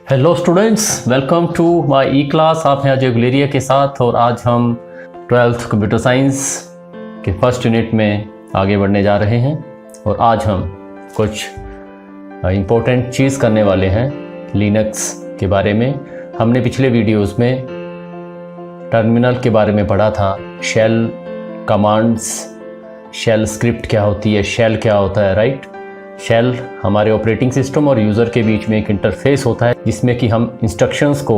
Hello students, welcome to my E class. आप हैं अजय गुलेरिया के साथ और आज हम 12th कंप्यूटर साइंस के फर्स्ट यूनिट में आगे बढ़ने जा रहे हैं। और आज हम कुछ इम्पोर्टेंट चीज़ करने वाले हैं लिनक्स के बारे में। हमने पिछले वीडियोस में टर्मिनल के बारे में पढ़ा था, शेल कमांड्स, शेल स्क्रिप्ट क्या होती है, शेल क्या होता है, राइट। शेल हमारे ऑपरेटिंग सिस्टम और यूज़र के बीच में एक इंटरफेस होता है जिसमें कि हम इंस्ट्रक्शंस को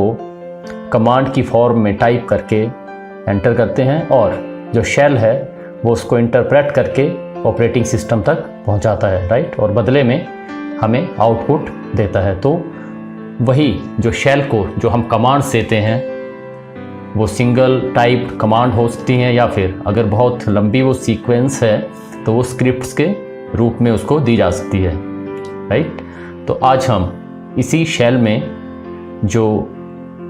कमांड की फॉर्म में टाइप करके एंटर करते हैं और जो शेल है वो उसको इंटरप्रेट करके ऑपरेटिंग सिस्टम तक पहुंचाता है, राइट। और बदले में हमें आउटपुट देता है। तो वही जो शेल को जो हम कमांड्स देते हैं वो सिंगल टाइप कमांड हो सकती हैं या फिर अगर बहुत लंबी वो सीक्वेंस है तो वो स्क्रिप्ट्स के रूप में उसको दी जा सकती है, राइट। तो आज हम इसी शेल में जो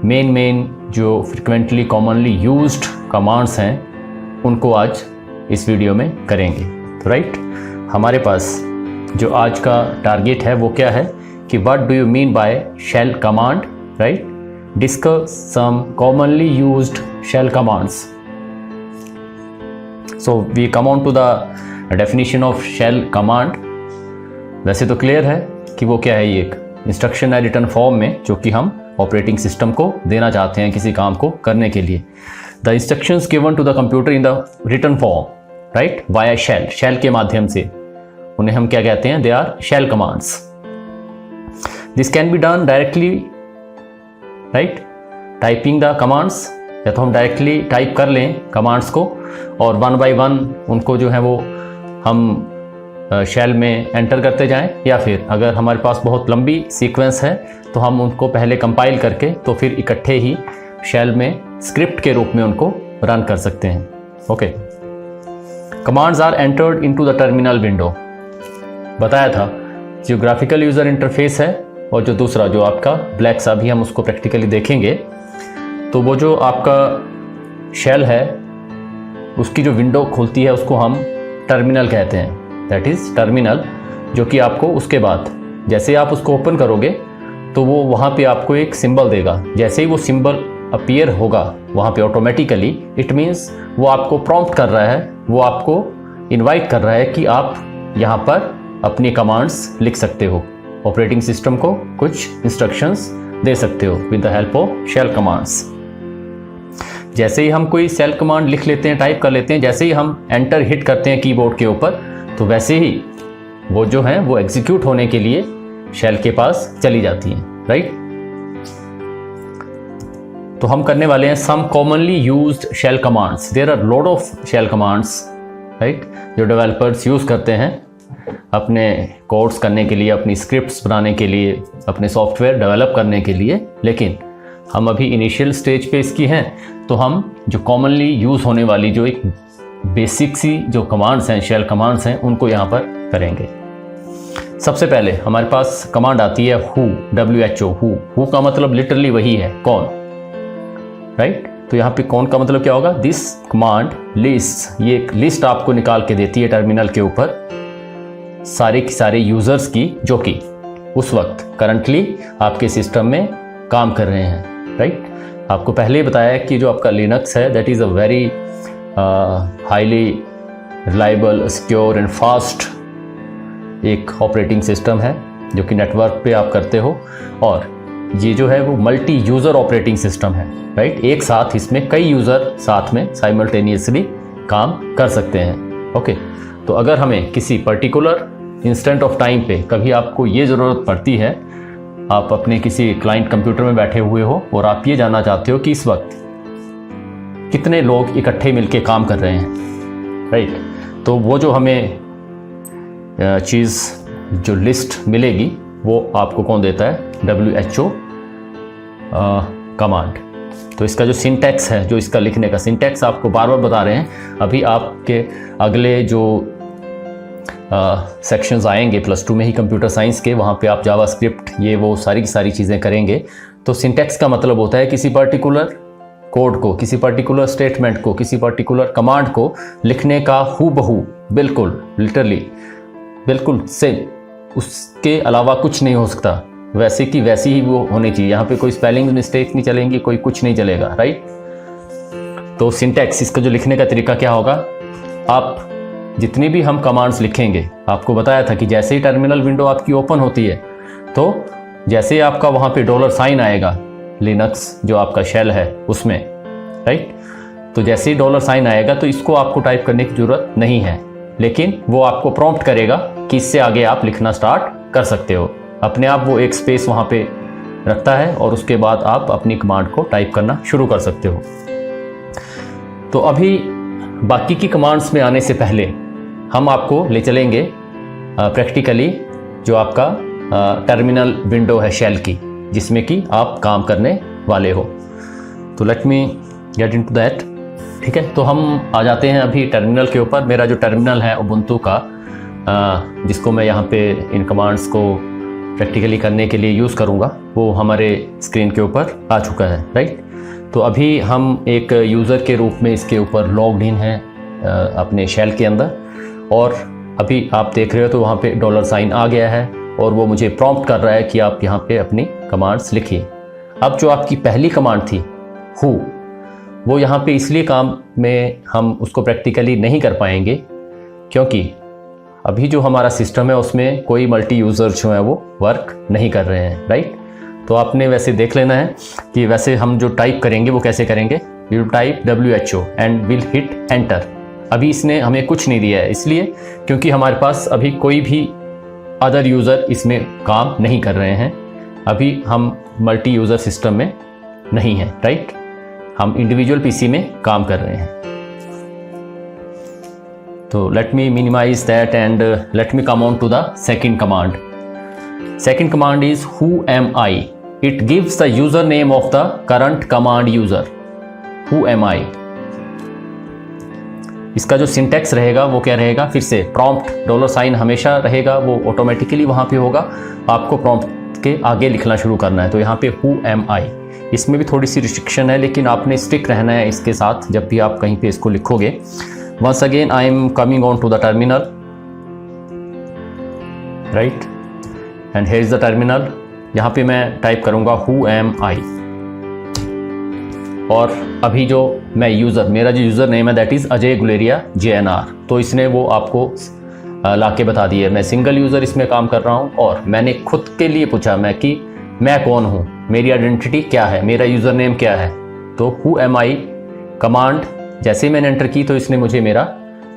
मेन जो फ्रिक्वेंटली कॉमनली यूज्ड कमांड्स हैं उनको आज इस वीडियो में करेंगे। तो राइट, हमारे पास जो आज का टारगेट है वो क्या है कि what do you mean by shell command, right. Discuss some commonly used shell commands. So we come on to the definition of shell command. वैसे तो क्लियर है कि वो क्या है, ये एक इंस्ट्रक्शन है रिटर्न फॉर्म में जो कि हम ऑपरेटिंग सिस्टम को देना चाहते हैं किसी काम को करने के लिए। The instructions given to the computer in the return form, right, via shell, shell के माध्यम से उन्हें हम क्या कहते हैं, they are shell commands. This can be done directly, right, typing the commands, या तो हम डायरेक्टली टाइप कर लें कमांड्स को और वन बाय वन उनको जो है वो हम शेल में एंटर करते जाएं, या फिर अगर हमारे पास बहुत लंबी सीक्वेंस है तो हम उनको पहले कंपाइल करके तो फिर इकट्ठे ही शेल में स्क्रिप्ट के रूप में उनको रन कर सकते हैं। Okay, commands are entered into the terminal window. बताया था जो ग्राफिकल यूज़र इंटरफेस है और जो दूसरा जो आपका ब्लैक सा, भी हम उसको प्रैक्टिकली देखेंगे। तो वो जो आपका शेल है उसकी जो विंडो खुलती है उसको हम टर्मिनल कहते हैं, दैट इज़ टर्मिनल, जो कि आपको उसके बाद जैसे आप उसको ओपन करोगे तो वो वहाँ पे आपको एक सिंबल देगा। जैसे ही वो सिंबल अपीयर होगा वहाँ पे ऑटोमेटिकली, इट मीन्स वो आपको प्रॉम्प्ट कर रहा है, वो आपको इनवाइट कर रहा है कि आप यहाँ पर अपनी कमांड्स लिख सकते हो, ऑपरेटिंग सिस्टम को कुछ इंस्ट्रक्शंस दे सकते हो with the help of shell commands. जैसे ही हम कोई शेल कमांड लिख लेते हैं, टाइप कर लेते हैं, जैसे ही हम एंटर हिट करते हैं कीबोर्ड के ऊपर तो वैसे ही वो जो है वो एग्जीक्यूट होने के लिए शेल के पास चली जाती हैं, राइट। तो हम करने वाले हैं some commonly used shell commands. There are lot of shell commands, right, जो डेवलपर्स यूज़ करते हैं अपने कोड्स करने के लिए, अपनी स्क्रिप्ट्स बनाने के लिए, अपने सॉफ्टवेयर डेवलप करने के लिए। लेकिन हम अभी इनिशियल स्टेज पे इसकी हैं, तो हम जो कॉमनली यूज़ होने वाली जो एक बेसिक सी जो कमांड्स हैं, शेल कमांड्स हैं, उनको यहाँ पर करेंगे। सबसे पहले हमारे पास कमांड आती है हु, WHO। हु का मतलब लिटरली वही है, कौन, राइट। तो यहाँ पे कौन का मतलब क्या होगा, दिस कमांड लिस्ट, ये एक लिस्ट आपको निकाल के देती है टर्मिनल के ऊपर सारे के सारे यूज़र्स की जो कि उस वक्त करंटली आपके सिस्टम में काम कर रहे हैं, राइट। आपको पहले ही बताया कि जो आपका लिनक्स है that is a very highly reliable, secure and fast एक ऑपरेटिंग सिस्टम है जो कि नेटवर्क पे आप करते हो। और ये जो है वो मल्टी यूज़र ऑपरेटिंग सिस्टम है, राइट। एक साथ इसमें कई यूज़र साथ में साइमल्टेनियसली काम कर सकते हैं। ओके, तो अगर हमें किसी पर्टिकुलर इंस्टेंट ऑफ टाइम पे कभी आपको ये ज़रूरत पड़ती है, आप अपने किसी क्लाइंट कंप्यूटर में बैठे हुए हो और आप ये जानना चाहते हो कि इस वक्त कितने लोग इकट्ठे मिलके काम कर रहे हैं, राइट। तो वो जो हमें चीज़ जो लिस्ट मिलेगी वो आपको कौन देता है, WHO कमांड। तो इसका जो सिंटैक्स है, जो इसका लिखने का सिंटैक्स आपको बार बार बता रहे हैं, अभी आपके अगले जो सेक्शंस आएंगे +2 में ही कंप्यूटर साइंस के, वहाँ पे आप जावास्क्रिप्ट ये वो सारी की सारी चीज़ें करेंगे। तो सिंटैक्स का मतलब होता है किसी पर्टिकुलर कोड को, किसी पर्टिकुलर स्टेटमेंट को, किसी पर्टिकुलर कमांड को लिखने का हूबहू, बिल्कुल लिटरली, बिल्कुल सेम, उसके अलावा कुछ नहीं हो सकता, वैसे की वैसी ही वो होनी चाहिए। यहाँ पे कोई स्पेलिंग मिस्टेक नहीं चलेंगी, कोई कुछ नहीं चलेगा, राइट। तो सिंटैक्स, इसका जो लिखने का तरीका क्या होगा, आप जितनी भी हम कमांड्स लिखेंगे, आपको बताया था कि जैसे ही टर्मिनल विंडो आपकी ओपन होती है तो जैसे आपका वहाँ पे $साइन आएगा, लिनक्स जो आपका शेल है उसमें, राइट। तो जैसे ही $साइन आएगा तो इसको आपको टाइप करने की ज़रूरत नहीं है, लेकिन वो आपको प्रॉम्प्ट करेगा कि इससे आगे आप लिखना स्टार्ट कर सकते हो। अपने आप वो एक स्पेस वहाँ पे रखता है और उसके बाद आप अपनी कमांड को टाइप करना शुरू कर सकते हो। तो अभी बाकी की कमांड्स में आने से पहले हम आपको ले चलेंगे प्रैक्टिकली जो आपका टर्मिनल विंडो है शेल की, जिसमें कि आप काम करने वाले हो। तो let me gate into that, ठीक है। तो हम आ जाते हैं अभी टर्मिनल के ऊपर। मेरा जो टर्मिनल है उबुंटू का, जिसको मैं यहाँ पे इन कमांड्स को प्रैक्टिकली करने के लिए यूज़ करूँगा, वो हमारे स्क्रीन के ऊपर आ चुका है, राइट। तो अभी हम एक यूज़र के रूप में इसके ऊपर लॉग्ड इन हैं अपने शेल के अंदर, और अभी आप देख रहे हो तो वहाँ पे $साइन आ गया है और वो मुझे प्रॉम्प्ट कर रहा है कि आप यहाँ पे अपनी कमांड्स लिखिए। अब जो आपकी पहली कमांड थी हु, वो यहाँ पे इसलिए काम में हम उसको प्रैक्टिकली नहीं कर पाएंगे क्योंकि अभी जो हमारा सिस्टम है उसमें कोई मल्टी यूज़र जो है वो वर्क नहीं कर रहे हैं, राइट। तो आपने वैसे देख लेना है कि वैसे हम जो टाइप करेंगे वो कैसे करेंगे। You type WHO and will hit enter. अभी इसने हमें कुछ नहीं दिया है, इसलिए क्योंकि हमारे पास अभी कोई भी अदर यूज़र इसमें काम नहीं कर रहे हैं। अभी हम मल्टी यूज़र सिस्टम में नहीं हैं, राइट। हम इंडिविजुअल पीसी में काम कर रहे हैं। तो let me minimise that and let me come on to the second command. Second command is who am I. It gives the username of the current command user. Who am I. इसका जो syntax रहेगा वो क्या रहेगा, फिर से prompt $sign हमेशा रहेगा, वो ऑटोमेटिकली वहाँ पे होगा, आपको प्रॉम्प्ट के आगे लिखना शुरू करना है. तो यहाँ पे who am I, इसमें भी थोड़ी सी रिस्ट्रिक्शन है लेकिन आपने स्टिक रहना है इसके साथ जब भी आप कहीं पे इसको लिखोगे. Once again I am coming on to the terminal, right, and here is the terminal. यहाँ पे मैं टाइप करूँगा who am I, और अभी जो मैं मेरा जो यूज़र नेम है that is Ajay Guleria JNR. तो इसने वो आपको ला के बता दिया. मैं सिंगल यूज़र इसमें काम कर रहा हूँ और मैंने खुद के लिए पूछा मैं कौन हूँ, मेरी आइडेंटिटी क्या है, मेरा यूज़र नेम क्या है. तो who am I कमांड जैसे ही मैंने एंटर की तो इसने मुझे मेरा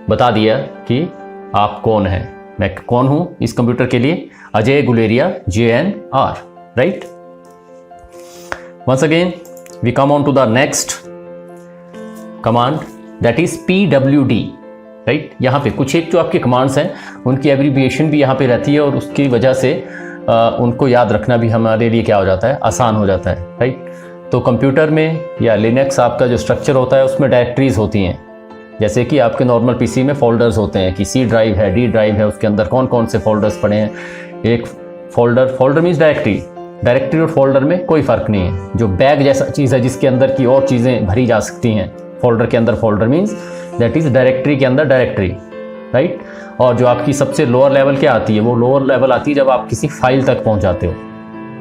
बता दिया कि आप कौन हैं, मैं कौन हूँ इस कंप्यूटर के लिए, Ajay Guleria JNR, right. Once again we come on to the next command that is PWD, right. यहाँ पे कुछ एक जो आपके कमांड्स हैं उनकी एब्रीविएशन भी यहाँ पे रहती है और उसकी वजह से उनको याद रखना भी हमारे लिए क्या हो जाता है, आसान हो जाता है, राइट. तो कंप्यूटर में या लिनक्स आपका जो स्ट्रक्चर होता है उसमें डायरेक्टरीज होती हैं. जैसे कि आपके नॉर्मल पीसी में फोल्डर्स होते हैं कि C ड्राइव है, D ड्राइव है, उसके अंदर कौन कौन से फोल्डर्स पड़े हैं. एक फोल्डर मीन्स डायरेक्टरी और फोल्डर में कोई फ़र्क नहीं है. जो बैग जैसा चीज़ है जिसके अंदर की और चीज़ें भरी जा सकती हैं, फोल्डर के अंदर folder means that is directory के अंदर डायरेक्टरी, राइट. और जो आपकी सबसे लोअर लेवल क्या आती है, वो लोअर लेवल आती है जब आप किसी फाइल तक पहुंच जाते हो.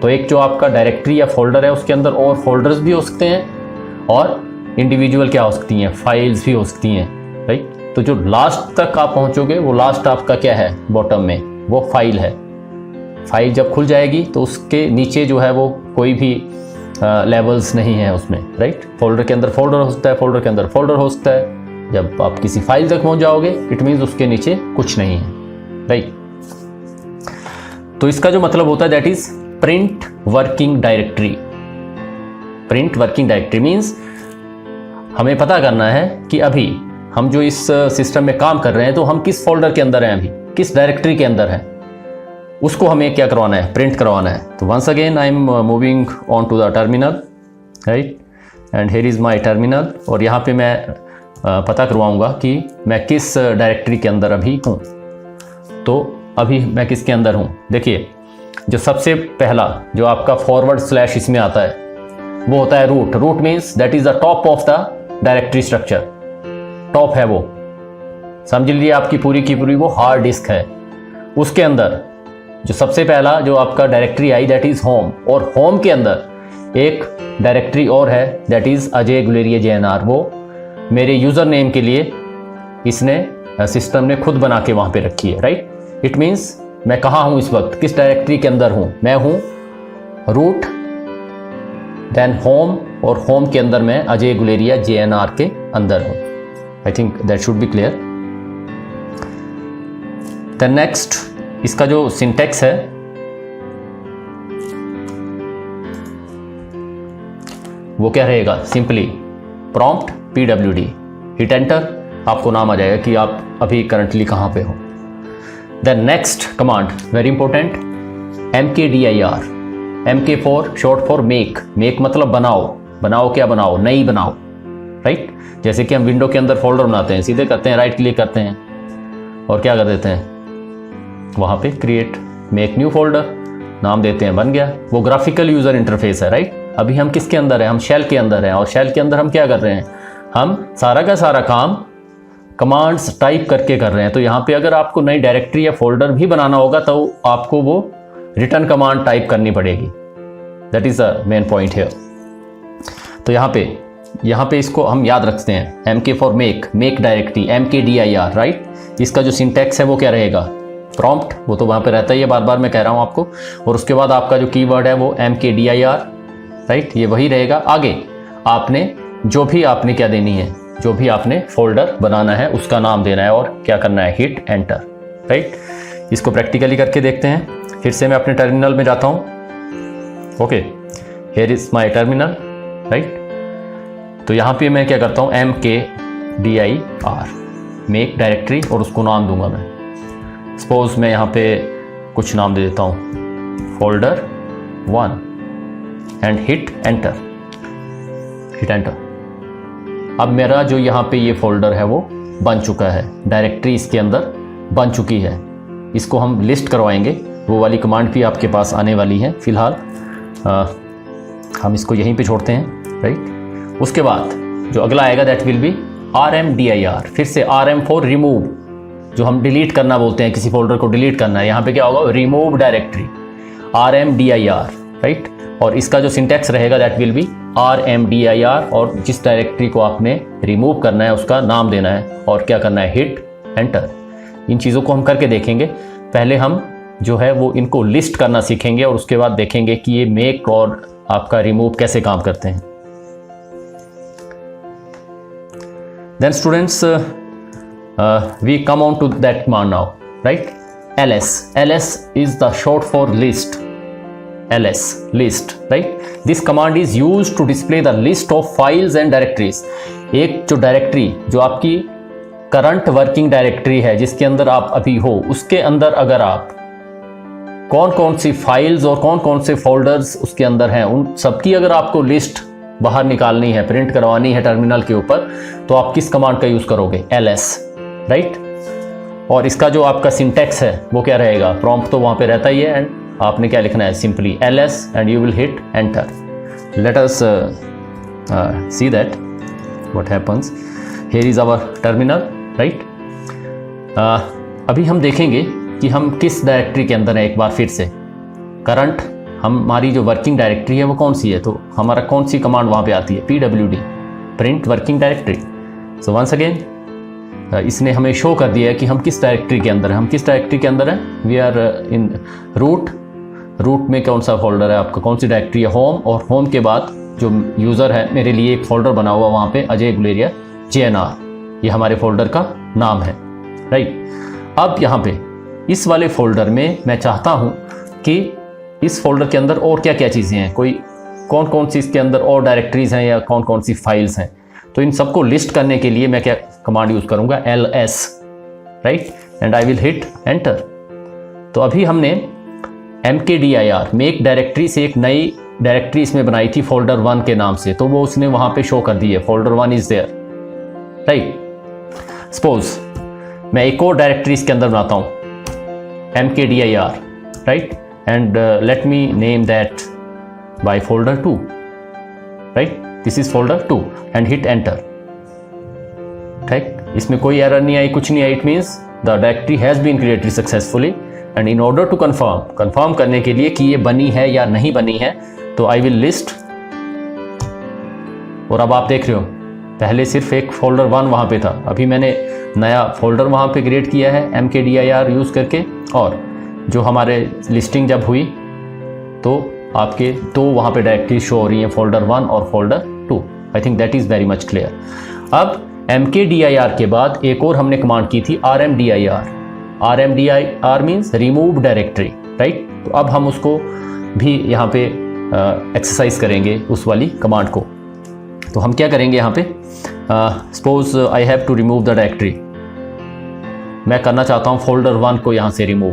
तो एक जो आपका डायरेक्टरी या फोल्डर है उसके अंदर और फोल्डर्स भी हो सकते हैं और इंडिविजुअल क्या हो सकती हैं, फाइल्स भी हो सकती हैं, राइट. तो जो लास्ट तक आप पहुँचोगे वो लास्ट आपका क्या है, बॉटम में वो फाइल है. फाइल जब खुल जाएगी तो उसके नीचे जो है वो कोई भी लेवल्स नहीं है उसमें, राइट. फोल्डर के अंदर फोल्डर हो सकता है, फोल्डर के अंदर फोल्डर हो सकता है. जब आप किसी फाइल तक पहुंच जाओगे इट मीन्स उसके नीचे कुछ नहीं है, राइट. तो इसका जो मतलब होता है that is print working directory. Print working directory means हमें पता करना है कि अभी हम जो इस सिस्टम में काम कर रहे हैं तो हम किस फोल्डर के अंदर हैं, अभी किस डायरेक्टरी के अंदर हैं, उसको हमें क्या करवाना है, प्रिंट करवाना है. तो once again I am moving on to the terminal, right, and here is my terminal. और यहाँ पे मैं पता करवाऊँगा कि मैं किस डायरेक्टरी के अंदर अभी हूँ. तो अभी मैं किसके अंदर हूँ, देखिए जो सबसे पहला जो आपका / इसमें आता है वो होता है root. Root means that is the top of the directory structure. Top है वो, समझ लीजिए आपकी पूरी की पूरी वो हार्ड डिस्क है. उसके अंदर जो सबसे पहला जो आपका directory I that is home, और होम के अंदर एक डायरेक्टरी और है that is Ajay Guleria JNR। वो मेरे यूज़र नेम के लिए इसने सिस्टम ने खुद बना के वहाँ पे रखी है, राइट। इट मीन्स मैं कहाँ हूँ इस वक्त, किस डायरेक्टरी के अंदर हूँ, मैं हूँ रूट देन होम, और होम के अंदर मैं अजय गुलेरिया JNR के अंदर हूँ। I think that should be clear. Then next इसका जो सिंटेक्स है वो क्या रहेगा, simply prompt PWD, hit enter, आपको नाम आ जाएगा कि आप अभी करंटली कहाँ पे हो। Then next command very important, MKDIR, MK for short for make, make मतलब बनाओ, बनाओ क्या बनाओ, नई बनाओ, राइट। जैसे कि हम विंडो के अंदर फोल्डर बनाते हैं, सीधे करते हैं, राइट क्लिक करते हैं और क्या कर देते हैं, वहाँ पे क्रिएट मेक न्यू फोल्डर, नाम देते हैं, बन गया। वो ग्राफिकल यूज़र इंटरफेस है, राइट। अभी हम किसके अंदर हैं, हम शेल के अंदर हैं, और शेल के अंदर हम क्या कर रहे हैं, हम सारा का सारा काम कमांड्स टाइप करके कर रहे हैं। तो यहाँ पे अगर आपको नई डायरेक्टरी या फोल्डर भी बनाना होगा तो आपको वो रिटर्न कमांड टाइप करनी पड़ेगी, that is the main point here. तो यहाँ पे इसको हम याद रखते हैं, MK for make, make directory, MKDIR, right. इसका जो सिंटेक्स है वो क्या रहेगा, प्रॉम्प्ट, वो तो वहाँ पे रहता ही है, बार बार मैं कह रहा हूँ आपको, और उसके बाद आपका जो कीवर्ड है वो MKDIR, राइट, ये वही रहेगा। आगे आपने जो भी आपने क्या देनी है, जो भी आपने फोल्डर बनाना है उसका नाम देना है और क्या करना है, हिट एंटर, राइट। इसको प्रैक्टिकली करके देखते हैं। फिर से मैं अपने टर्मिनल में जाता हूँ, okay, here is my terminal, right. तो यहाँ पे मैं क्या करता हूँ, MKDIR, मेक डायरेक्टरी, और उसको नाम दूंगा मैं, सपोज मैं यहाँ पे कुछ नाम दे देता हूँ, folder 1 and hit enter, hit enter. अब मेरा जो यहाँ पे ये फोल्डर है वो बन चुका है, डायरेक्टरी इसके अंदर बन चुकी है। इसको हम लिस्ट करवाएंगे, वो वाली कमांड भी आपके पास आने वाली है। फिलहाल हम इसको यहीं पे छोड़ते हैं, राइट। उसके बाद जो अगला आएगा दैट विल बी RMDIR, फिर से RM फॉर रिमूव, जो हम डिलीट करना बोलते हैं, किसी फोल्डर को डिलीट करना है, यहाँ पे क्या होगा, रिमूव डायरेक्टरी, RMDIR, राइट। और इसका जो सिंटेक्स रहेगा दैट विल बी RMDIR, और जिस डायरेक्टरी को आपने रिमूव करना है उसका नाम देना है और क्या करना है, हिट एंटर। इन चीज़ों को हम करके देखेंगे। पहले हम जो है वो इनको लिस्ट करना सीखेंगे और उसके बाद देखेंगे कि ये मेक और आपका रिमूव कैसे काम करते हैं। Then students we come on to that command now, right. LS is the short for list, LS, list, right. This command is used to display the list of files and directories. एक जो directory, जो आपकी current working directory है जिसके अंदर आप अभी हो, उसके अंदर अगर आप कौन कौन सी फाइल्स और कौन कौन से फोल्डर्स उसके अंदर हैं, उन सबकी अगर आपको लिस्ट बाहर निकालनी है, प्रिंट करवानी है टर्मिनल के ऊपर, तो आप किस कमांड का यूज़ करोगे, LS, राइट। और इसका जो आपका सिंटेक्स है वो क्या रहेगा, प्रॉम्प्ट तो वहाँ पे रहता ही है, एंड आपने क्या लिखना है, simply LS and you will hit enter. Let us see that what happens. Here is our terminal, right. अभी हम देखेंगे कि हम किस डायरेक्टरी के अंदर है। एक बार फिर से करंट हमारी जो वर्किंग डायरेक्टरी है वो कौन सी है, तो हमारा कौन सी कमांड वहाँ पे आती है, PWD, print working directory. So once again इसने हमें शो कर दिया है कि हम किस डायरेक्टरी के अंदर हैं। हम किस डायरेक्टरी के अंदर हैं, we are in root. Root में कौन सा फोल्डर है आपका, कौन सी डायरेक्टरी है, होम, और होम के बाद जो यूज़र है मेरे लिए एक फ़ोल्डर बना हुआ वहाँ पे अजय गुलेरिया JNR, ये हमारे फोल्डर का नाम है, राइट। अब यहाँ पे इस वाले फोल्डर में मैं चाहता हूँ कि इस फोल्डर के अंदर और क्या क्या चीज़ें हैं, कोई कौन कौन सी इसके अंदर और डायरेक्टरीज़ हैं या कौन कौन सी फाइल्स हैं। तो इन सबको लिस्ट करने के लिए मैं क्या कमांड यूज़ करूँगा, LS, right, and I will hit enter. तो अभी हमने MKDIR, मेक डायरेक्टरी से एक नई डायरेक्टरी इसमें बनाई थी फोल्डर 1 के नाम से, तो वो उसने वहाँ पे शो कर दी है, folder 1 is there, right. Suppose मैं एक और डायरेक्टरी इसके अंदर बनाता हूँ, MKDIR, right, and let me name that by folder 2, right, this is folder 2 and hit enter, ठीक। इसमें कोई एरर नहीं आई, कुछ नहीं आई, it means the directory has been created successfully and in order to confirm करने के लिए कि ये बनी है या नहीं बनी है, तो आई विल लिस्ट। और अब आप देख रहे हो पहले सिर्फ एक फोल्डर 1 वहाँ पे था, अभी मैंने नया फोल्डर वहाँ पे क्रिएट किया है mkdir यूज़ करके, और जो हमारे लिस्टिंग जब हुई तो आपके दो वहाँ पे डायरेक्टरी शो हो रही हैं, फोल्डर 1 और folder 2। I think that is very much clear. अब mkdir के बाद एक और हमने कमांड की थी rmdir means remove directory, right. तो अब हम उसको भी यहाँ पे एक्सरसाइज करेंगे उस वाली कमांड को। तो हम क्या करेंगे यहाँ पे, suppose I have to remove the directory, मैं करना चाहता हूँ फोल्डर 1 को यहाँ से रिमूव,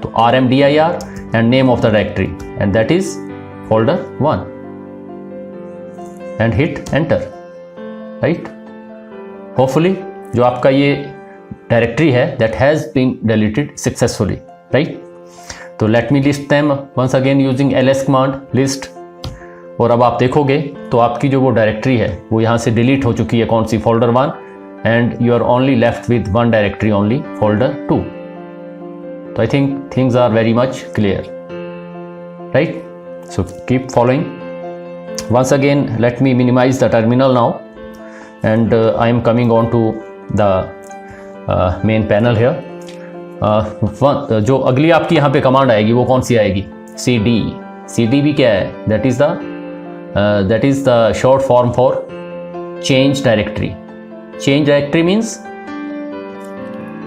तो rmdir and name of the directory and that is folder 1 and hit enter, right. Hopefully जो आपका ये डायरेक्टरी है that has been deleted successfully, right. तो let me list them once again using ls command list. और अब आप देखोगे तो आपकी जो वो डायरेक्टरी है वो यहाँ से डिलीट हो चुकी है, कौन सी, folder 1, and you are only left with one directory only, folder 2। तो I think things are very much clear, right. So keep following. once again let me minimize the terminal now and I am coming on to the main panel here. जो अगली आपकी यहाँ पे command आएगी वो कौन सी आएगी, cd भी क्या है, that is the short form for change directory. change directory means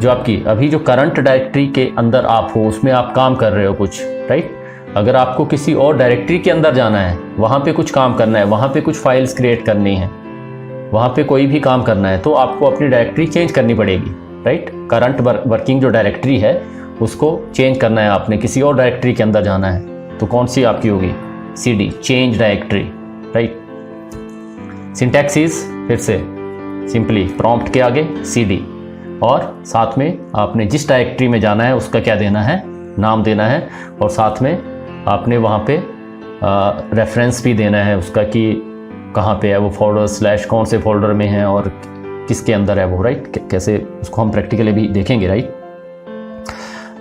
जो आपकी अभी जो करंट डायरेक्टरी के अंदर आप हो उसमें आप काम कर रहे हो कुछ, राइट। अगर आपको किसी और डायरेक्टरी के अंदर जाना है, वहाँ पे कुछ काम करना है, वहाँ पे कुछ फाइल्स क्रिएट करनी है, वहाँ पे कोई भी काम करना है, तो आपको अपनी डायरेक्टरी चेंज करनी पड़ेगी, राइट। करंट वर्किंग जो डायरेक्टरी है उसको चेंज करना है, आपने किसी और डायरेक्टरी के अंदर जाना है, तो कौन सी आपकी होगी, cd change directory, right. Syntax is फिर से सिंपली प्रॉम्प्ट के आगे cd और साथ में आपने जिस डायरेक्टरी में जाना है उसका क्या देना है, नाम देना है, और साथ में आपने वहाँ पे रेफरेंस भी देना है उसका कि कहाँ पे है वो फोल्डर / कौन से फोल्डर में है और किसके अंदर है वो, राइट। कैसे उसको हम प्रैक्टिकली भी देखेंगे, राइट।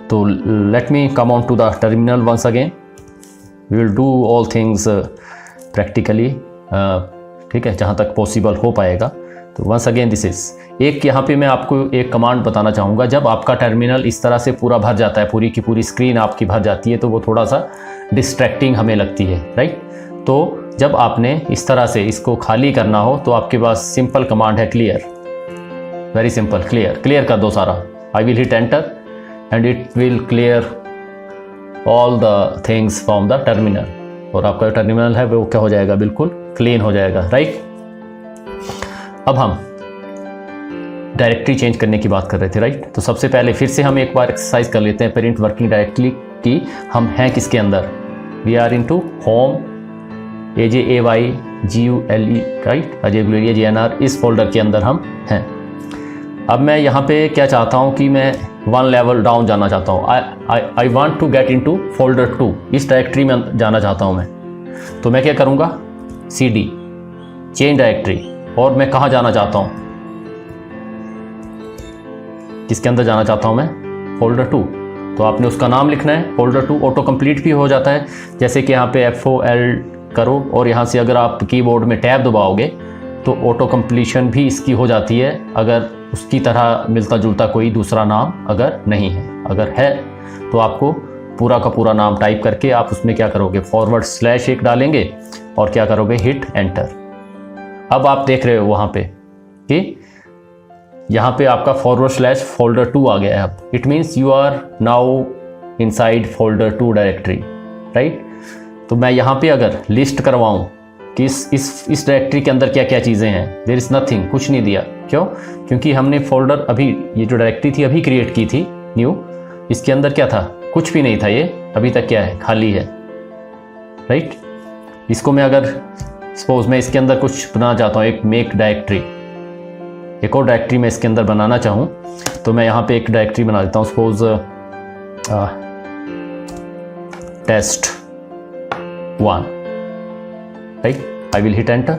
तो let me come on to the terminal once again, we will do all things practically, ठीक है, जहाँ तक पॉसिबल हो पाएगा। तो वंस अगेन दिस इज़ एक यहाँ पे मैं आपको एक कमांड बताना चाहूँगा। जब आपका टर्मिनल इस तरह से पूरा भर जाता है, पूरी की पूरी स्क्रीन आपकी भर जाती है, तो वो थोड़ा सा डिस्ट्रैक्टिंग हमें लगती है, राइट। तो जब आपने इस तरह से इसको खाली करना हो तो आपके पास सिंपल कमांड है क्लियर, वेरी सिंपल, क्लियर कर दो सारा। I will hit enter and it will clear all the things from the terminal, और आपका टर्मिनल है वो क्या हो जाएगा, बिल्कुल क्लीन हो जाएगा, राइट। अब हम डायरेक्टरी चेंज करने की बात कर रहे थे, राइट। तो सबसे पहले फिर से हम एक बार एक्सरसाइज कर लेते हैं प्रिंट वर्किंग डायरेक्टरी की। हम हैं किसके अंदर, we are into home AJAYGULE, right, Ajay Guleria JNR, इस फोल्डर के अंदर हम हैं। अब मैं यहाँ पे क्या चाहता हूँ कि मैं 1 लेवल डाउन जाना चाहता हूँ, I want to get into folder 2, इस डायरेक्टरी में जाना चाहता हूँ मैं। तो मैं क्या करूँगा, cd चेंज डायरेक्टरी, और मैं कहाँ जाना चाहता हूँ, किसके अंदर जाना चाहता हूँ मैं, फोल्डर 2। तो आपने उसका नाम लिखना है, फोल्डर 2 ऑटो कंप्लीट भी हो जाता है, जैसे कि यहाँ पे FOL करो और यहाँ से अगर आप कीबोर्ड में टैब दबाओगे तो ऑटो कंप्लीशन भी इसकी हो जाती है, अगर उसकी तरह मिलता जुलता कोई दूसरा नाम अगर नहीं है। अगर है तो आपको पूरा का पूरा नाम टाइप करके आप उसमें क्या करोगे, / एक डालेंगे और क्या करोगे, हिट एंटर। अब आप देख रहे हो वहाँ पे कि यहाँ पे आपका / फोल्डर 2 आ गया है। अब it means you are now inside folder 2 directory, right. तो मैं यहाँ पे अगर लिस्ट करवाऊँ कि इस डायरेक्टरी के अंदर क्या क्या चीज़ें हैं, देयर इज़ नथिंग, कुछ नहीं दिया। क्यों? क्योंकि हमने फोल्डर अभी, ये जो डायरेक्टरी थी अभी क्रिएट की थी न्यू, इसके अंदर क्या था, कुछ भी नहीं था, ये अभी तक क्या है, खाली है, राइट। इसको मैं अगर सपोज मैं इसके अंदर कुछ बनाना चाहता हूँ, एक मेक डायरेक्टरी, एक और डायरेक्टरी मैं इसके अंदर बनाना चाहूँ, तो मैं यहाँ पे एक डायरेक्टरी बना देता हूँ, suppose test 1, right. I will hit enter.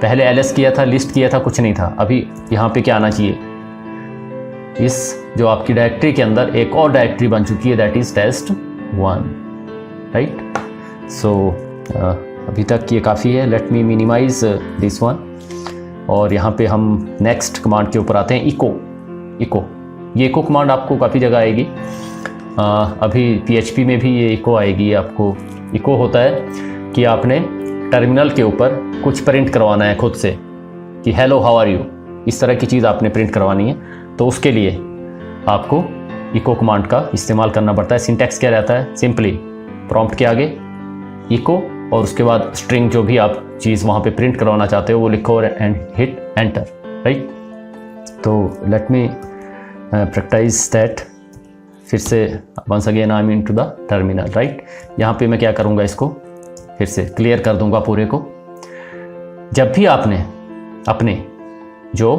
पहले ls किया था, लिस्ट किया था, कुछ नहीं था। अभी यहाँ पे क्या आना चाहिए, इस जो आपकी डायरेक्टरी के अंदर एक और डायरेक्टरी बन चुकी है, दैट इज़ test1, राइट। सो अभी तक ये काफ़ी है। Let me minimise this one, और यहाँ पे हम नेक्स्ट कमांड के ऊपर आते हैं, इको। ये इको कमांड आपको काफ़ी जगह आएगी, अभी PHP में भी ये इको आएगी आपको। इको होता है कि आपने टर्मिनल के ऊपर कुछ प्रिंट करवाना है खुद से, कि हेलो हाउ आर यू, इस तरह की चीज़ आपने प्रिंट करवानी है, तो उसके लिए आपको इको कमांड का इस्तेमाल करना पड़ता है। सिंटैक्स क्या रहता है, सिंपली प्रॉम्प्ट के आगे इको और उसके बाद स्ट्रिंग जो भी आप चीज़ वहाँ पे प्रिंट करवाना चाहते हो वो लिखो एंड हिट एंटर, राइट। तो लेट मी प्रैक्टिस दैट। फिर से once again I am into the terminal, right. यहाँ पे मैं क्या करूँगा, इसको फिर से क्लियर कर दूंगा पूरे को। जब भी आपने अपने जो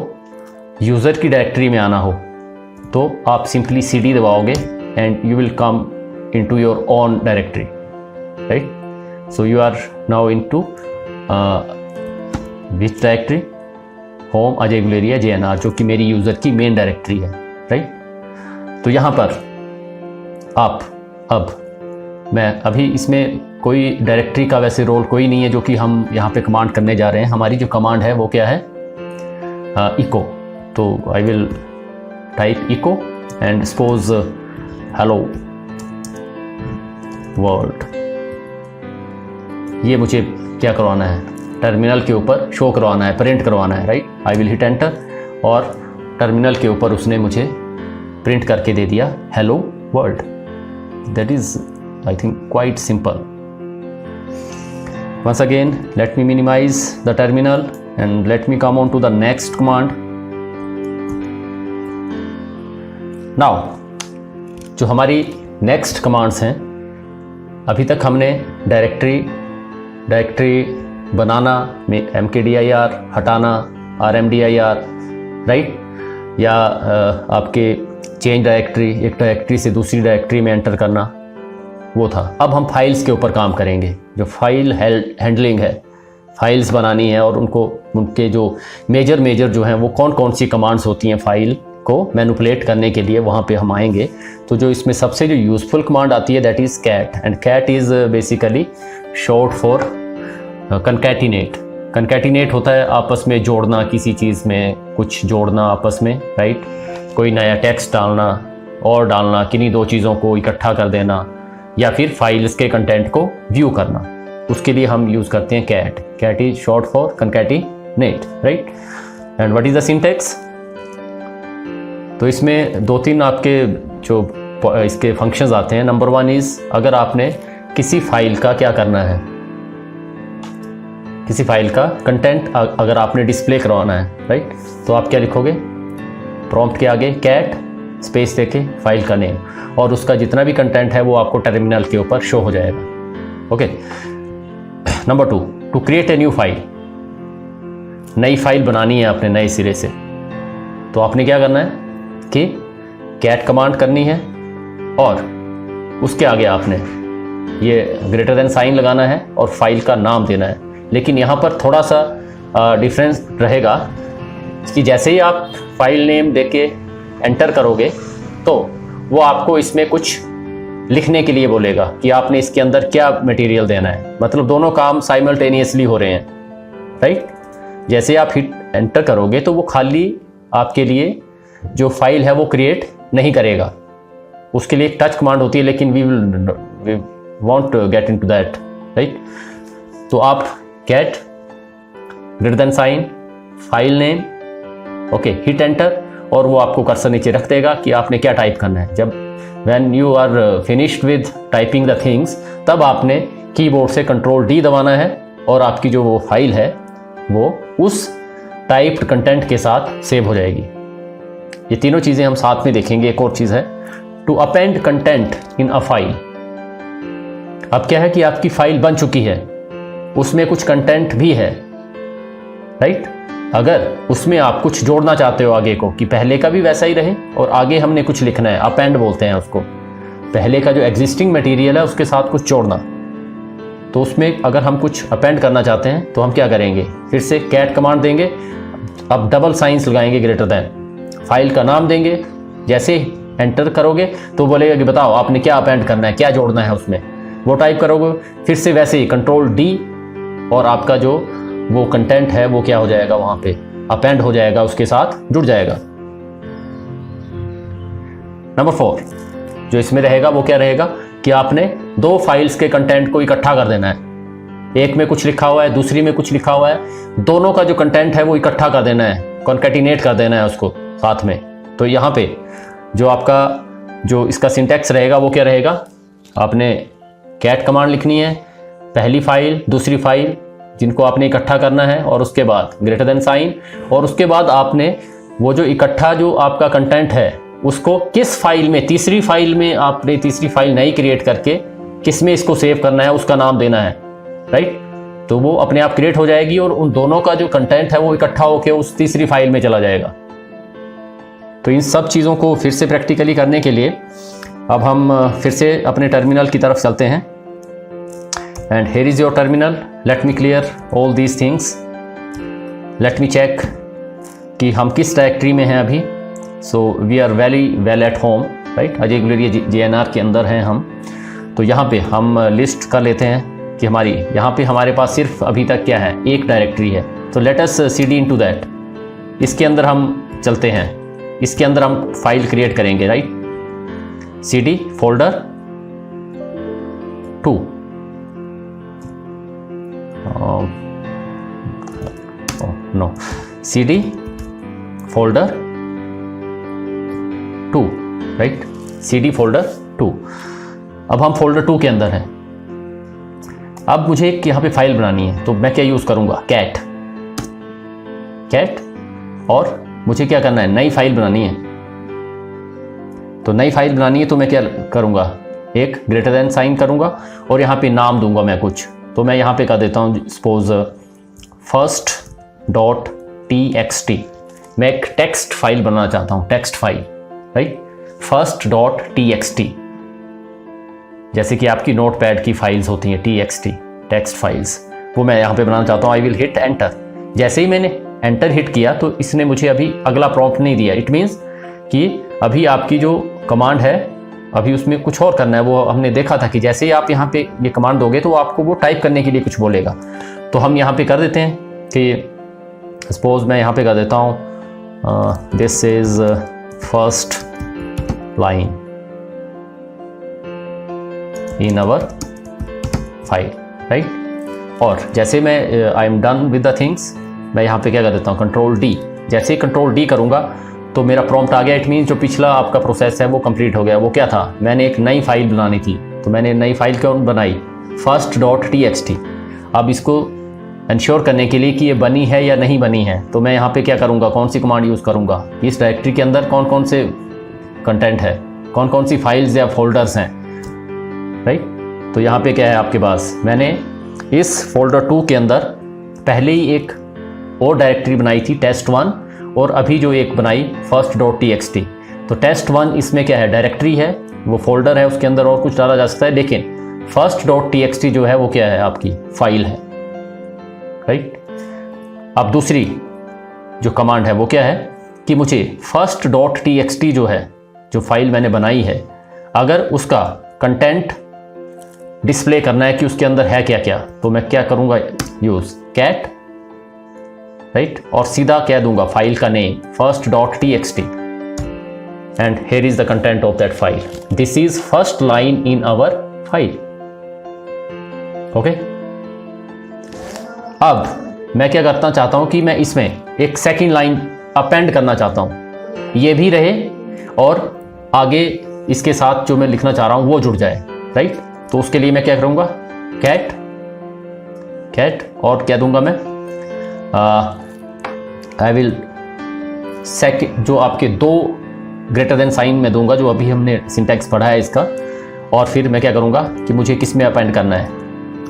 यूज़र की डायरेक्टरी में आना हो तो आप सिंपली CD दबाओगे and you will come into your own directory, right. So you are now into which directory, home Ajay Guleria JNR, जो कि मेरी यूज़र की मेन डायरेक्टरी है, राइट। तो यहाँ पर आप मैं अभी इसमें कोई डायरेक्टरी का वैसे रोल कोई नहीं है जो कि हम यहाँ पे कमांड करने जा रहे हैं। हमारी जो कमांड है वो क्या है, इको। तो I will type echo and suppose hello world. ये मुझे क्या करवाना है, टर्मिनल के ऊपर शो करवाना है, प्रिंट करवाना है, right. I will hit enter और टर्मिनल के ऊपर उसने मुझे प्रिंट करके दे दिया hello world. That is I think quite simple. Once again, let me minimize the terminal and let me come on to the next command. Now, जो हमारी next commands हैं, अभी तक हमने डायरेक्टरी बनाना में mkdir, हटाना rmdir, राइट, या आपके चेंज डायरेक्टरी, एक डायरेक्टरी से दूसरी डायरेक्टरी में एंटर करना, वो था। अब हम फाइल्स के ऊपर काम करेंगे। जो फाइल हैंडलिंग है, फाइल्स बनानी है और उनके जो मेजर जो हैं वो कौन कौन सी कमांड्स होती हैं फाइल को मैनिपुलेट करने के लिए, वहाँ पे हम आएंगे। तो जो इसमें सबसे जो यूज़फुल कमांड आती है that is cat, and cat is basically short for concatenate. Concatenate होता है आपस में जोड़ना, किसी चीज़ में कुछ जोड़ना आपस में, राइट। कोई नया टेक्स्ट डालना और डालना, किन्हीं दो चीज़ों को इकट्ठा कर देना, या फिर फाइल्स के कंटेंट को व्यू करना, उसके लिए हम यूज़ करते हैं cat. Cat is short for concatenate, right. And what is the syntax. तो इसमें 2-3 आपके जो इसके फंक्शंस आते हैं। नंबर 1 इज, अगर आपने किसी फाइल का क्या करना है, किसी फाइल का कंटेंट अगर आपने डिस्प्ले करवाना है, राइट, तो आप क्या लिखोगे, प्रॉम्प्ट के आगे कैट स्पेस देके फाइल का नेम, और उसका जितना भी कंटेंट है वो आपको टर्मिनल के ऊपर शो हो जाएगा, okay. Number 2, to create a new file, नई फाइल बनानी है आपने नए सिरे से, तो आपने क्या करना है कि कैट कमांड करनी है और उसके आगे आपने ये ग्रेटर देन साइन लगाना है और फाइल का नाम देना है। लेकिन यहाँ पर थोड़ा सा डिफरेंस रहेगा कि जैसे ही आप फाइल नेम देके एंटर करोगे तो वो आपको इसमें कुछ लिखने के लिए बोलेगा कि आपने इसके अंदर क्या मटेरियल देना है। मतलब दोनों काम साइमल्टेनियसली हो रहे हैं, राइट। जैसे आप हिट एंटर करोगे तो वो खाली आपके लिए जो फाइल है वो क्रिएट नहीं करेगा, उसके लिए एक टच कमांड होती है, लेकिन we want get into that, right. तो आप get greater than sign file name, okay, hit enter, और वो आपको कर्सर नीचे रख देगा कि आपने क्या टाइप करना है। जब when you are finished with typing the things, तब आपने कीबोर्ड से Ctrl+D दबाना है और आपकी जो वो फाइल है वो उस टाइप्ड कंटेंट के साथ सेव हो जाएगी। ये तीनों चीज़ें हम साथ में देखेंगे। एक और चीज़ है to append content in a file. अब क्या है कि आपकी फाइल बन चुकी है, उसमें कुछ कंटेंट भी है, राइट। अगर उसमें आप कुछ जोड़ना चाहते हो आगे को, कि पहले का भी वैसा ही रहे और आगे हमने कुछ लिखना है, अपेंड बोलते हैं उसको, पहले का जो एग्जिस्टिंग मटेरियल है उसके साथ कुछ जोड़ना, तो उसमें अगर हम कुछ अपेंड करना चाहते हैं तो हम क्या करेंगे, फिर से कैट कमांड देंगे, अब डबल साइंस लगाएंगे ग्रेटर देन, फाइल का नाम देंगे जैसे एंटर करोगे तो बोलेगा कि बताओ आपने क्या अपेंड करना है, क्या जोड़ना है उसमें, वो टाइप करोगे, फिर से वैसे ही कंट्रोल डी और आपका जो वो कंटेंट है वो क्या हो जाएगा, वहाँ पे अपेंड हो जाएगा, उसके साथ जुड़ जाएगा। नंबर 4 जो इसमें रहेगा वो क्या रहेगा कि आपने 2 फाइल्स के कंटेंट को इकट्ठा कर देना है। एक में कुछ लिखा हुआ है, दूसरी में कुछ लिखा हुआ है, दोनों का जो कंटेंट है वो इकट्ठा कर देना है, कॉन्कैटिनेट कर देना है उसको साथ में। तो यहाँ पे जो आपका जो इसका सिंटैक्स रहेगा वो क्या रहेगा, आपने कैट कमांड लिखनी है, पहली फाइल दूसरी फाइल जिनको आपने इकट्ठा करना है, और उसके बाद ग्रेटर देन साइन, और उसके बाद आपने वो जो इकट्ठा जो आपका कंटेंट है उसको किस फाइल में, तीसरी फाइल में आपने तीसरी फाइल नई क्रिएट करके किस में इसको सेव करना है उसका नाम देना है, राइट। तो वो अपने आप क्रिएट हो जाएगी और उन दोनों का जो कंटेंट है वो इकट्ठा होकर उस तीसरी फाइल में चला जाएगा। तो इन सब चीज़ों को फिर से प्रैक्टिकली करने के लिए अब हम फिर से अपने टर्मिनल की तरफ चलते हैं। And here is your terminal, let me clear all these things, let me check कि हम किस डायरेक्टरी में हैं अभी। So we are very well at home, right, Ajay Guleria JNR के अंदर हैं हम। तो यहाँ पे हम लिस्ट कर लेते हैं कि हमारी यहाँ पे हमारे पास सिर्फ अभी तक क्या है, एक डायरेक्टरी है। तो let us cd into that, इसके अंदर हम चलते हैं, इसके अंदर हम फाइल क्रिएट करेंगे, right. cd folder 2, no cd folder 2, right, cd folder 2। अब हम फोल्डर 2 के अंदर हैं। अब मुझे एक यहाँ पे फाइल बनानी है, तो मैं क्या यूज़ करूँगा, कैट, और मुझे क्या करना है, नई फाइल बनानी है। तो नई फाइल बनानी है तो मैं क्या करूँगा, एक ग्रेटर देन साइन करूँगा और यहाँ पे नाम दूंगा मैं कुछ। तो मैं यहाँ पे कर देता हूँ सपोज first.txt, मैं एक टेक्स्ट फाइल बनाना चाहता हूँ, टेक्स्ट फाइल, राइट, first.txt, जैसे कि आपकी नोटपैड की फाइल्स होती हैं txt, टेक्स्ट फाइल्स, वो मैं यहाँ पे बनाना चाहता हूँ। I will hit enter. जैसे ही मैंने एंटर हिट किया तो इसने मुझे अभी अगला प्रॉम्प्ट नहीं दिया। इट मीन्स कि अभी आपकी जो कमांड है अभी उसमें कुछ और करना है। वो हमने देखा था कि जैसे ही आप यहाँ पे ये कमांड दोगे तो आपको वो टाइप करने के लिए कुछ बोलेगा। तो हम यहाँ पे कर देते हैं कि सपोज मैं यहाँ पे कर देता हूँ this is first line in our file, right. और जैसे मैं I am done with the things, मैं यहाँ पे क्या कर देता हूँ, कंट्रोल डी। जैसे ही कंट्रोल डी करूँगा तो मेरा प्रॉम्प्ट आ गया। इट मीन्स जो पिछला आपका प्रोसेस है वो कंप्लीट हो गया। वो क्या था, मैंने एक नई फाइल बनानी थी, तो मैंने नई फाइल क्यों बनाई, first.txt। अब इसको इंश्योर करने के लिए कि ये बनी है या नहीं बनी है, तो मैं यहाँ पे क्या करूँगा, कौन सी कमांड यूज़ करूँगा, इस डायरेक्टरी के अंदर कौन कौन से कंटेंट है, कौन कौन सी फाइल्स या फोल्डर्स हैं, राइट। तो यहाँ पे क्या है आपके पास, मैंने इस फोल्डर 2 के अंदर पहले ही एक और डायरेक्टरी बनाई थी test1, और अभी जो एक बनाई first.txt। तो test1 इसमें क्या है, डायरेक्टरी है, वो फोल्डर है, उसके अंदर और कुछ डाला जा सकता है, लेकिन first.txt जो है वो क्या है, आपकी फाइल है, राइट। अब दूसरी जो कमांड है वो क्या है कि मुझे first.txt जो है, जो फाइल मैंने बनाई है, अगर उसका कंटेंट डिस्प्ले करना है कि उसके अंदर है क्या क्या, तो मैं क्या करूँगा, यूज़ कैट, राइट, और सीधा क्या दूंगा, फाइल का name first.txt, and here is the content of that file. This is first line in our file. Okay. अब मैं क्या करना चाहता हूं कि मैं इसमें एक सेकंड लाइन अपेंड करना चाहता हूं, ये भी रहे और आगे इसके साथ जो मैं लिखना चाह रहा हूं वो जुड़ जाए, राइट। तो उसके लिए मैं क्या करूंगा, कैट और क्या दूंगा मैं, आई विल सेकंड, जो आपके 2 ग्रेटर देन साइन में दूंगा, जो अभी हमने सिंटैक्स पढ़ा है इसका। और फिर मैं क्या करूंगा कि मुझे किस में अपेंड करना है,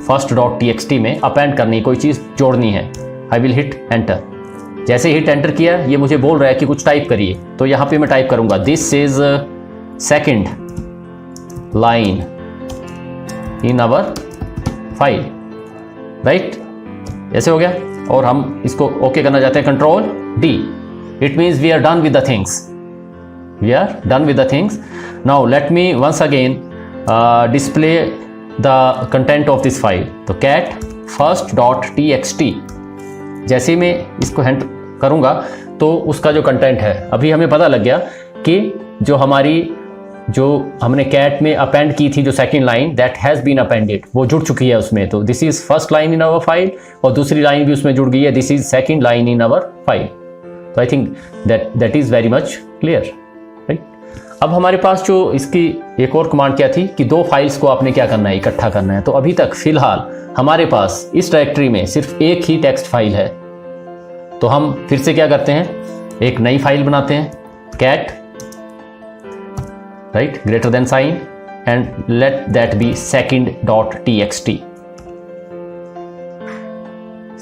first.txt में अपेंड करनी, कोई चीज़ जोड़नी है। I will hit enter. जैसे हिट एंटर किया, ये मुझे बोल रहा है कि कुछ टाइप करिए, तो यहाँ पे मैं टाइप करूंगा this is second line in our file, right. ऐसे हो गया। और हम इसको ओके करना चाहते हैं, control D. It means we are done with the things. we are done with the things. Now let me once again display the content of this file. तो cat first.txt जैसे मैं इसको हैंड करूँगा तो उसका जो कंटेंट है, अभी हमें पता लग गया कि जो हमने कैट में अपेंड की थी जो second line, that has been appended, वो जुड़ चुकी है उसमें. तो this is first line in our file और दूसरी लाइन भी उसमें जुड़ गई है, this is second line in our file. तो I think that is very much clear, right. अब हमारे पास जो इसकी एक और कमांड क्या थी कि दो फाइल्स को आपने क्या करना है, इकट्ठा करना है. तो अभी तक फिलहाल हमारे पास इस डायरेक्टरी में सिर्फ एक ही टेक्स्ट फाइल है. तो हम फिर से क्या करते हैं, एक नई फाइल बनाते हैं, cat right greater than sign and let that be second.txt.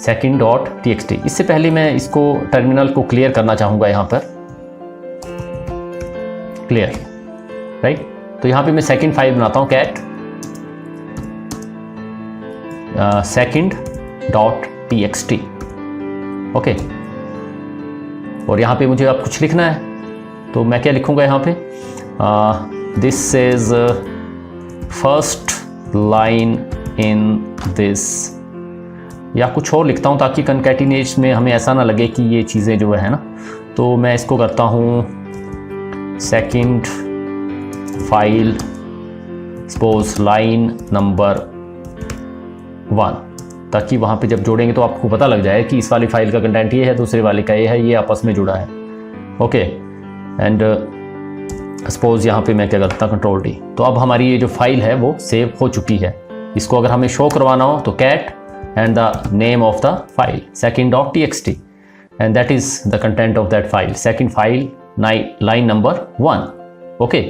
second.txt. इससे पहले मैं इसको टर्मिनल को क्लियर करना चाहूंगा यहाँ पर, क्लियर, राइट. तो यहाँ पे मैं सेकंड फाइल बनाता हूँ, cat second.txt. ओके. और यहाँ पे मुझे अब कुछ लिखना है, तो मैं क्या लिखूंगा यहाँ पे, this is first line in this, या कुछ और लिखता हूँ ताकि कंकैटिनेशन में हमें ऐसा ना लगे कि ये चीज़ें जो है ना. तो मैं इसको करता हूँ second file suppose line number 1, ताकि वहाँ पे जब जोड़ेंगे तो आपको पता लग जाए कि इस वाली फाइल का कंटेंट ये है, दूसरे वाले का ये है, ये आपस में जुड़ा है. ओके. एंड सपोज यहाँ पे मैं क्या करता हूँ, कंट्रोल डी. तो अब हमारी ये जो फाइल है वो सेव हो चुकी है. इसको अगर हमें शो करवाना हो तो cat and the name of the file second.txt and that is the content of that file, second file line number 1. Okay.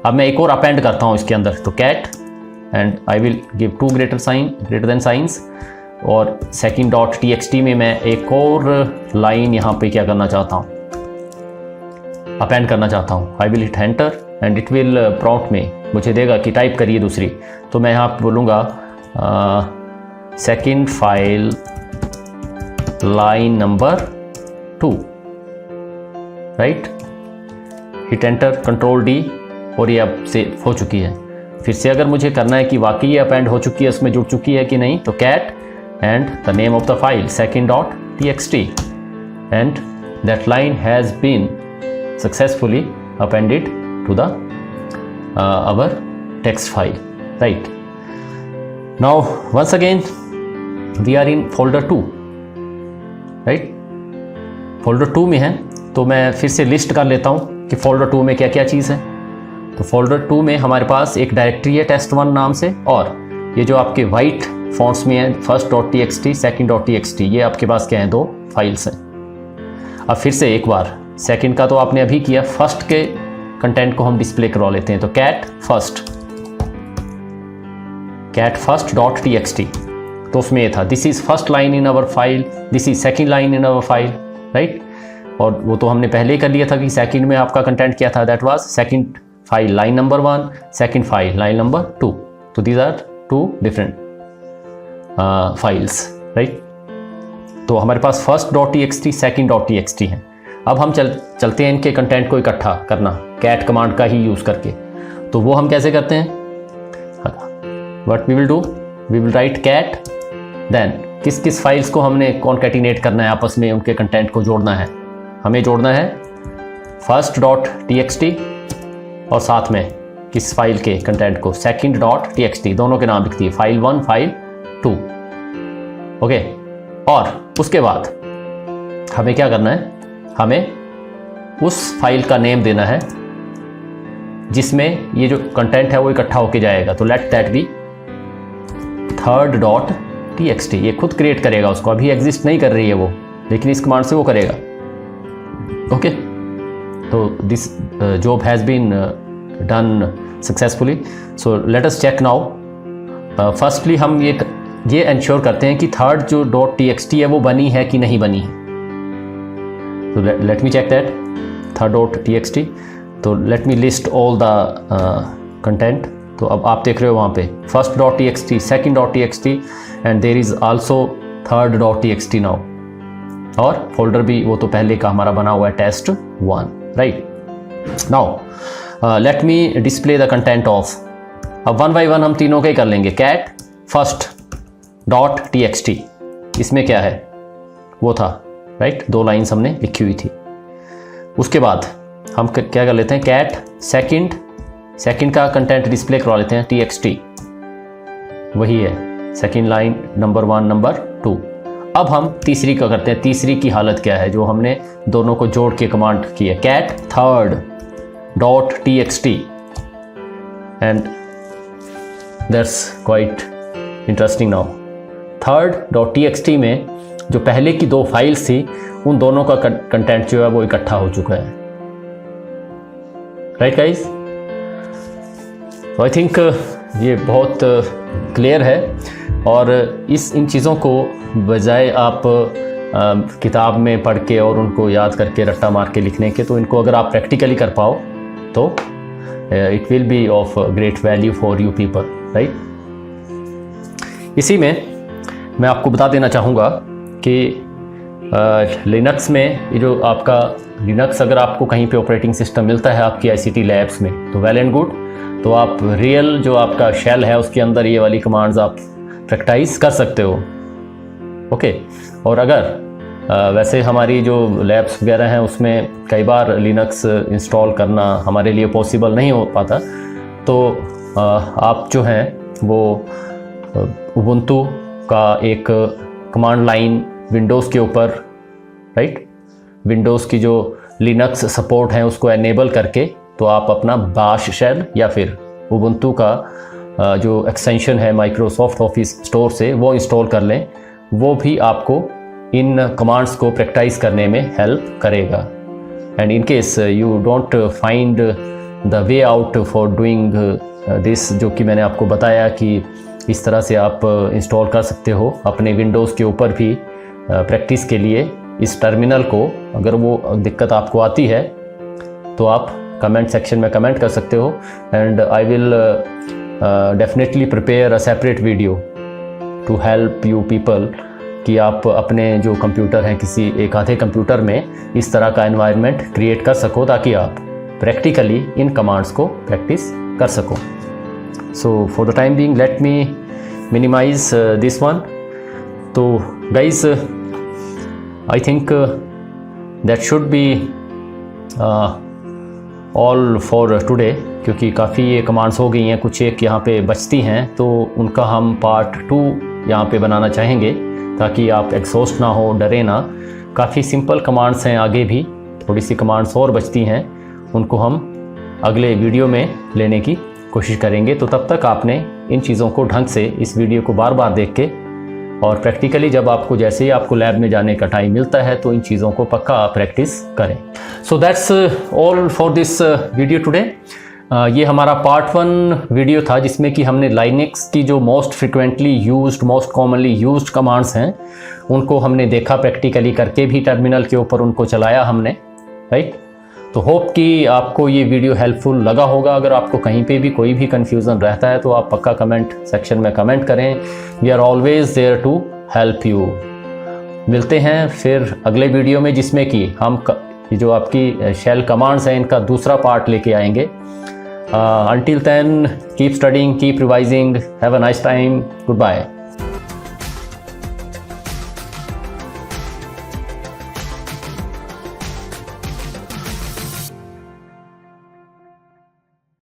अब मैं एक और अपेंड करता हूँ इसके अंदर, तो cat and I will give two greater than signs, और second.txt में मैं एक और लाइन यहाँ पे क्या करना चाहता हूँ, अपेंड करना चाहता हूँ. I will hit enter and it will prompt में मुझे देगा कि टाइप करिए दूसरी. तो मैं यहाँ पे बोलूँगा second file line number 2, right. Hit enter, control D, और ये अब सेव हो चुकी है. फिर से अगर मुझे करना है कि वाकई ये अपेंड हो चुकी है, उसमें जुड़ चुकी है कि नहीं, तो cat and the name of the file second.txt and that line has been successfully appended to the our text file, right. Now once again we are in folder 2, right. folder 2 में है, तो मैं फिर से लिस्ट कर लेता हूँ कि folder 2 में क्या क्या चीज़ है. तो folder 2 में हमारे पास एक डायरेक्टरी है test1 नाम से, और ये जो आपके वाइट फॉन्ट्स में है first.txt second.txt, ये आपके पास क्या है, दो फाइल्स हैं. अब फिर से एक बार, सेकंड का तो आपने अभी किया, फर्स्ट के कंटेंट को हम डिस्प्ले करवा लेते हैं. तो cat first.txt, तो उसमें ये था, this is first line in our file, this is second line in our file, right. और वो तो हमने पहले ही कर लिया था कि सेकंड में आपका कंटेंट क्या था, that was second file line number 1, second file line number 2. तो these are two different files, right. तो हमारे पास first.txt second.txt है. अब हम चलते हैं इनके कंटेंट को इकट्ठा करना cat कमांड का ही यूज़ करके. तो वो हम कैसे करते हैं, what we will do, we will write cat, then किस किस फाइल्स को हमने कॉन्कैटिनेट करना है, आपस में उनके कंटेंट को जोड़ना है. हमें जोड़ना है first.txt और साथ में किस फाइल के कंटेंट को, second.txt, दोनों के नाम लिख दिए, फाइल 1 फाइल 2. ओके. और उसके बाद हमें क्या करना है, हमें उस फाइल का नेम देना है जिसमें ये जो कंटेंट है वो इकट्ठा होके जाएगा. तो लेट दैट बी third.txt. ये खुद क्रिएट करेगा उसको, अभी एग्जिस्ट नहीं कर रही है वो, लेकिन इस कमांड से वो करेगा. ओके. तो this job has been done successfully. So let us check now. Firstly हम ये इंश्योर करते हैं कि थर्ड जो .txt है वो बनी है कि नहीं बनी है. तो let me check that third.txt. तो let me list all the content. तो अब आप देख रहे हो वहाँ पे first.txt, second.txt and there is also third.txt now. और फोल्डर भी वो तो पहले का हमारा बना हुआ है test1, right. Now let me display the content of, अब वन बाई वन हम तीनों के ही कर लेंगे। कैट फर्स्ट डॉट txt, इसमें क्या है वो था, राइट, 2 लाइन्स हमने लिखी हुई थी। उसके बाद हम क्या कर लेते हैं, कैट सेकंड का कंटेंट डिस्प्ले करवा लेते हैं txt, वही है सेकंड लाइन नंबर 1 नंबर 2। अब हम तीसरी का करते हैं, तीसरी की हालत क्या है जो हमने दोनों को जोड़ के कमांड की है, cat third dot txt, and that's quite interesting. Now third dot txt में जो पहले की 2 फाइल्स थी उन दोनों का कंटेंट जो है वो इकट्ठा हो चुका है, राइट गाइस। तो आई थिंक ये बहुत क्लियर है, और इन चीज़ों को बजाय आप किताब में पढ़ के और उनको याद करके रट्टा मार के लिखने के, तो इनको अगर आप प्रैक्टिकली कर पाओ तो it will be of great value for you people, right. इसी में मैं आपको बता देना चाहूँगा कि लिनक्स में ये जो आपका लिनक्स अगर आपको कहीं पे ऑपरेटिंग सिस्टम मिलता है आपकी ICT लैब्स में तो वेल एंड गुड, तो आप रियल जो आपका शेल है उसके अंदर ये वाली कमांड्स आप प्रैक्टिस कर सकते हो, ओके। और अगर वैसे हमारी जो लैब्स वगैरह हैं उसमें कई बार लिनक्स इंस्टॉल करना हमारे लिए पॉसिबल नहीं हो पाता, तो आप जो हैं वो उबुंटू का एक कमांड लाइन विंडोज़ के ऊपर, राइट, विंडोज़ की जो लिनक्स सपोर्ट है उसको एनेबल करके तो आप अपना बाश शेल या फिर उबुंटू का जो एक्सटेंशन है माइक्रोसॉफ्ट ऑफिस स्टोर से वो इंस्टॉल कर लें, वो भी आपको इन कमांड्स को प्रैक्टिस करने में हेल्प करेगा। And in case you don't find the way out for doing this, जो कि मैंने आपको बताया कि इस तरह से आप इंस्टॉल कर सकते हो अपने विंडोज़ के ऊपर भी प्रैक्टिस के लिए इस टर्मिनल को, अगर वो दिक्कत आपको आती है तो आप कमेंट सेक्शन में कमेंट कर सकते हो, and I will definitely prepare a separate video to help you people कि आप अपने जो कंप्यूटर हैं किसी एक आधे कंप्यूटर में इस तरह का एनवायरनमेंट क्रिएट कर सको ताकि आप प्रैक्टिकली इन कमांड्स को प्रैक्टिस कर सको। So for the time being let me minimize this one. तो guys I think that should be all for today, क्योंकि काफ़ी ये कमांड्स हो गई हैं, कुछ एक यहाँ पे बचती हैं तो उनका हम पार्ट 2 यहाँ पे बनाना चाहेंगे ताकि आप एग्जॉस्ट ना हो, डरे ना। काफ़ी सिंपल कमांड्स हैं, आगे भी थोड़ी सी कमांड्स और बचती हैं, उनको हम अगले वीडियो में लेने की कोशिश करेंगे। तो तब तक आपने इन चीज़ों को ढंग से इस वीडियो को बार बार देख के और प्रैक्टिकली जब आपको जैसे ही आपको लैब में जाने का टाइम मिलता है तो इन चीज़ों को पक्का आप प्रैक्टिस करें। So that's all for this video today. ये हमारा पार्ट 1 वीडियो था जिसमें कि हमने लाइनक्स की जो most frequently used, most commonly used commands हैं उनको हमने देखा, प्रैक्टिकली करके भी टर्मिनल के ऊपर उनको चलाया हमने, राइट। तो होप कि आपको ये वीडियो हेल्पफुल लगा होगा। अगर आपको कहीं पे भी कोई भी कन्फ्यूज़न रहता है तो आप पक्का कमेंट सेक्शन में कमेंट करें, we are always there to help you. मिलते हैं फिर अगले वीडियो में जिसमें कि हम जो आपकी शेल कमांड्स हैं इनका दूसरा पार्ट लेके आएंगे। Until then, keep studying, keep revising. Have a nice time. Goodbye.